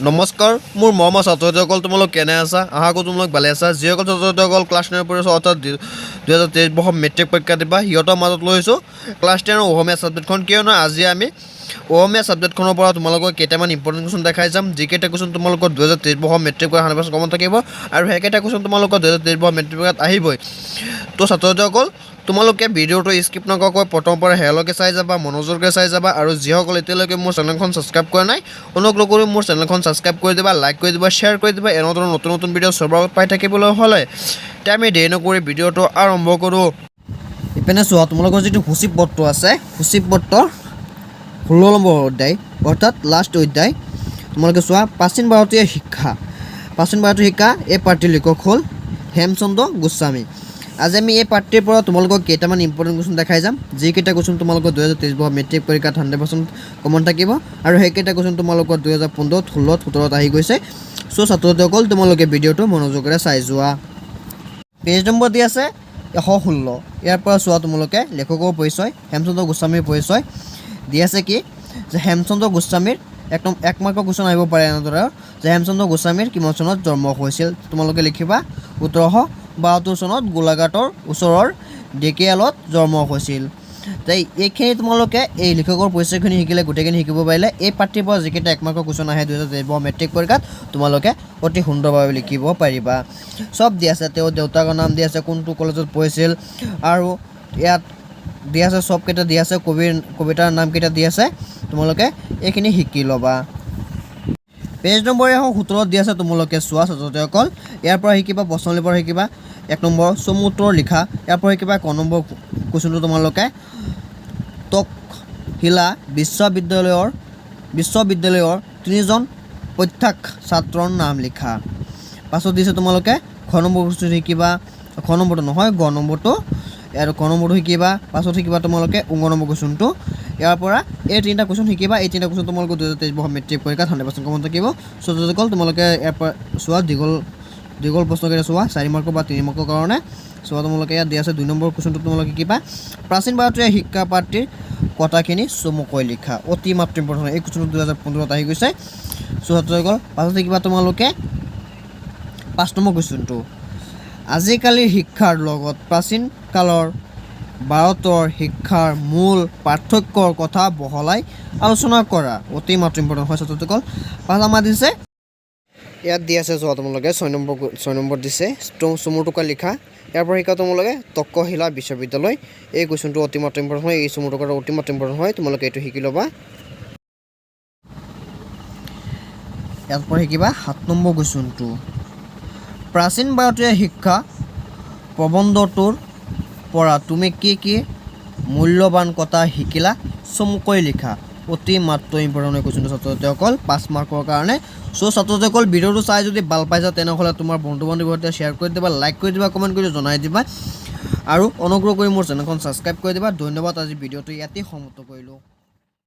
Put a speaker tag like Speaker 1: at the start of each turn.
Speaker 1: নমস্কাৰ মোৰ মৰমৰ ছাত্ৰ-ছাত্ৰীসকল তোমালোক কেনে আছা আশা কৰোঁ তোমালোক ভালে আছা যিসকল ছাত্ৰ-ছাত্ৰীসকল ক্লাছ 9 পঢ়ি আছা অৰ্থাৎ 2023 বৰ্ষৰ মেট্ৰিক পৰীক্ষা দিবা সিহঁতৰ মাজত লৈছোঁ ক্লাছ 10 অসমীয়া ছাবজেক্টখন কিয়নো আজি আমি অসমীয়া ছাবজেক্টখনৰ পৰা তোমালোকক কেইটামান ইম্পৰ্টেণ্ট কুৱেশ্যন দেখাই যাম যিকেইটা কুৱেশ্যন তোমালোকৰ 2023 বৰ্ষৰ মেট্ৰিক পৰীক্ষা 100% কমন থাকিব আৰু সেইকেইটা কুৱেশ্যন তোমালোকৰ 2023 বৰ্ষৰ মেট্ৰিক পৰীক্ষাত আহিবই তো ছাত্ৰ-ছাত্ৰীসকল তোমালোকে ভিডিঅ'টো স্কিপ নকৰাকৈ প্ৰথমৰ পৰা শেষলৈকে চাই যাবা মনোযোগেৰে চাই যাবা আৰু যিসকল এতিয়ালৈকে মোৰ চেনেলখন ছাবস্ক্ৰাইব কৰা নাই অনুগ্ৰহ কৰি মোৰ চেনেলখন ছাবস্ক্ৰাইব কৰি দিবা লাইক কৰি দিবা শ্বেয়াৰ কৰি দিবা এনেধৰণৰ নতুন নতুন ভিডিঅ' চবৰ আগত পাই থাকিবলৈ হ'লে এতিয়া আমি দেৰি নকৰি ভিডিঅ'টো আৰম্ভ কৰোঁ ইপিনে চোৱা তোমালোকৰ যিটো সূচীপত্ৰ আছে সূচীপত্ৰৰ 16 নম্বৰ অধ্যায় অৰ্থাৎ লাষ্ট অধ্যায় তোমালোকে চোৱা প্ৰাচীন ভাৰতীয় শিক্ষা এই পাঠটিৰ লিখক হ'ল হেমচন্দ্ৰ গোস্বামী আজি আমি এই পাঠটিৰ পৰা তোমালোকক কেইটামান ইম্পৰ্টেণ্ট কুৱেশ্যন দেখাই যাম যিকেইটা কুৱেশ্যন তোমালোকৰ 2023 বৰ্ষৰ মেট্ৰিক পৰীক্ষাত 100% কমন থাকিব আৰু সেইকেইটা কুৱেশ্যন তোমালোকৰ 2015 16 17 আহি গৈছে চ' ছাত্ৰ-ছাত্ৰীসকল তোমালোকে ভিডিঅ'টো মনোযোগেৰে চাই যোৱা পেজ নম্বৰ দি আছে 116 ইয়াৰ পৰা চোৱা তোমালোকে লেখকৰ পৰিচয় হেমচন্দ্ৰ গোস্বামীৰ পৰিচয় দি আছে কি যে হেমচন্দ্ৰ গোস্বামীৰ একদম এক মাৰ্কৰ কুৱেশ্যন আহিব পাৰে এনেদৰে যে হেমচন্দ্ৰ গোস্বামীৰ কিমান চনত জন্ম হৈছিল তোমালোকে লিখিবা 1772 চনত গোলাঘাটৰ ওচৰৰ ডেকিয়ালত জন্ম হৈছিল তাই এইখিনি তোমালোকে এই লিখকৰ পৰিচয়খিনি শিকিলে গোটেইখিনি শিকিব পাৰিলে এই পাঠটিৰ পৰা যিকেইটা এক মাৰ্কৰ কুৱেশ্যন আহে 2023 মেট্ৰিক পৰীক্ষাত তোমালোকে অতি সুন্দৰভাৱে লিখিব পাৰিবা চব দি আছে তেওঁ দেউতাকৰ নাম দি আছে কোনটো কলেজত পঢ়িছিল আৰু ইয়াত দি আছে সবকেইটা দি আছে কবিতাৰ নামকেইটা দি আছে তোমালোকে এইখিনি শিকি ল'বা পেজ নম্বৰ 17 দি আছে তোমালোকে চোৱা ছাত্ৰ-ছাত্ৰীসকল ইয়াৰ পৰা শিকিবা প্ৰশ্নলিৰ পৰা শিকিবা 1 নম্বৰ চমুত্তৰ লিখা ইয়াৰ পৰা শিকিবা ক নম্বৰ কুৱেশ্যনটো তোমালোকে তক্ষশিলা বিশ্ববিদ্যালয়ৰ 3জন প্ৰখ্যাত ছাত্ৰৰ নাম লিখা পাছত দিছে তোমালোকে খ নম্বৰ কুৱেশ্যন শিকিবা খ নম্বৰটো নহয় গ নম্বৰটো আৰু ক নম্বৰটো শিকিবা পাছত শিকিবা তোমালোকে ঙ নম্বৰ কুৱেশ্যনটো ইয়াৰ পৰা এই তিনিটা কুৱেশ্যন শিকিবা এই তিনিটা কুৱেশ্যন তোমালোকৰ 2023 বৰ্ষৰ মেট্ৰিক পৰীক্ষাত 100% কমন থাকিব ছাত্ৰ-ছাত্ৰীসকল তোমালোকে ইয়াৰ পৰা চোৱা দীঘল প্ৰশ্নকেইটা চোৱা 4 মাৰ্কৰ বা 3 মাৰ্কৰ কাৰণে চোৱা তোমালোকে ইয়াত দি আছে 2 নম্বৰ কুৱেশ্যনটো তোমালোকে শিকিবা প্ৰাচীন ভাৰতীয় শিক্ষা পাঠটিৰ কথাখিনি চমুকৈ লিখা অতি মাত্ৰ ইম্পৰ্টেণ্ট এই কুৱেশ্যনটো 2015 আহি গৈছে ছাত্ৰ-ছাত্ৰীসকল পাছত শিকিবা তোমালোকে 5 নম্বৰ কুৱেশ্যনটো আজিকালিৰ শিক্ষাৰ লগত প্ৰাচীন কালৰ ভাৰতৰ শিক্ষাৰ মূল পাৰ্থক্যৰ কথা বহলাই আলোচনা কৰা অতি মাত্ৰ ইম্পৰ্টেণ্ট হয় ছাত্ৰ-ছাত্ৰীসকল পাছত আমাৰ দিছে ইয়াত দি আছে চোৱা তোমালোকে 6 নম্বৰ দিছে চমুটোকা লিখা ইয়াৰ পৰা শিকা তোমালোকে তক্ষশিলা বিশ্ববিদ্যালয় এই কুৱেশ্যনটো অতি মাত্ৰ ইম্পৰ্টেণ্ট হয় এই চমুটোকাৰ অতি মাত্ৰ ইম্পৰ্টেণ্ট হয় তোমালোকে এইটো শিকি ল'বা ইয়াৰ পৰা শিকিবা 7 নম্বৰ কুৱেশ্যনটো প্ৰাচীন ভাৰতীয় শিক্ষা প্ৰবন্ধটোৰ পৰা তুমি কি মূল্যৱান কথা শিকিলা চমুকৈ লিখা অতি মাত্ৰ ইম্পৰ্টেণ্ট কুৱেশ্যনটো ছাত্ৰ-ছাত্ৰীসকল 5 মাৰ্কৰ কাৰণে চ' ছাত্ৰ-ছাত্ৰীসকল ভিডিঅ'টো চাই যদি ভাল পাইছা তেনেহ'লে তোমাৰ বন্ধু-বান্ধৱীৰ সৈতে শ্বেয়াৰ কৰি দিবা লাইক কৰি দিবা কমেণ্ট কৰি জনাই দিবা আৰু অনুগ্ৰহ কৰি মোৰ চেনেলখন ছাবস্ক্ৰাইব কৰি দিবা ধন্যবাদ আজি ভিডিঅ'টো ইয়াতেই সমাপ্ত কৰিলোঁ